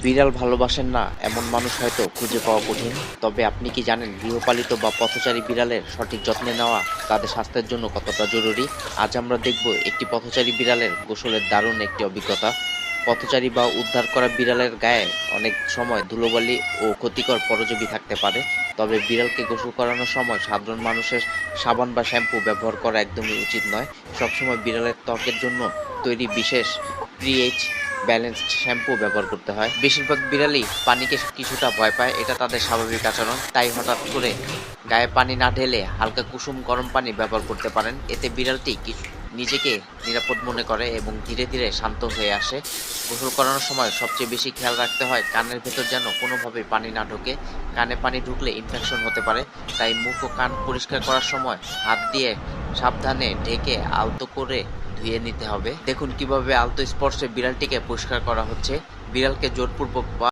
বিড়াল ভালোবাসেন না এমন মানুষ হয়তো খুঁজে পাওয়া কঠিন। তবে আপনি কি জানেন গৃহপালিত বা পথচারী বিড়ালের সঠিক যত্নে নেওয়া তাদের স্বাস্থ্যের জন্য কতটা জরুরি? আজ আমরা দেখব একটি পথচারী বিড়ালের গোসলের দারুণ একটি অভিজ্ঞতা। পথচারী বা উদ্ধার করা বিড়ালের গায়ে অনেক সময় ধুলোবালি ও ক্ষতিকর পরজীবী থাকতে পারে। তবে বিড়ালকে গোসল করানোর সময় সাধারণ মানুষের সাবান বা শ্যাম্পু ব্যবহার করা একদমই উচিত নয়। সবসময় বিড়ালের ত্বকের জন্য তৈরি বিশেষ পিএইচ ব্যালেন্সড শ্যাম্পু ব্যবহার করতে হয়। বেশিরভাগ বিড়ালই পানিকে কিছুটা ভয় পায়, এটা তাদের স্বাভাবিক আচরণ। তাই হঠাৎ করে গায়ে পানি না ঢেলে হালকা কুসুম গরম পানি ব্যবহার করতে পারেন। এতে বিড়ালটি নিজেকে নিরাপদ মনে করে এবং ধীরে ধীরে শান্ত হয়ে আসে। গোসল করানোর সময় সবচেয়ে বেশি খেয়াল রাখতে হয় কানের ভেতর যেন কোনোভাবে পানি না ঢোকে। কানে পানি ঢুকলে ইনফেকশন হতে পারে। তাই মুখ ও কান পরিষ্কার করার সময় হাত দিয়ে সাবধানে ঢেকে আলতো করে ধুয়ে নিতে হবে। দেখুন কিভাবে আলতো স্পর্শে বিড়ালটিকে পরিষ্কার করা হচ্ছে। বিড়ালকে জোরপূর্বক বা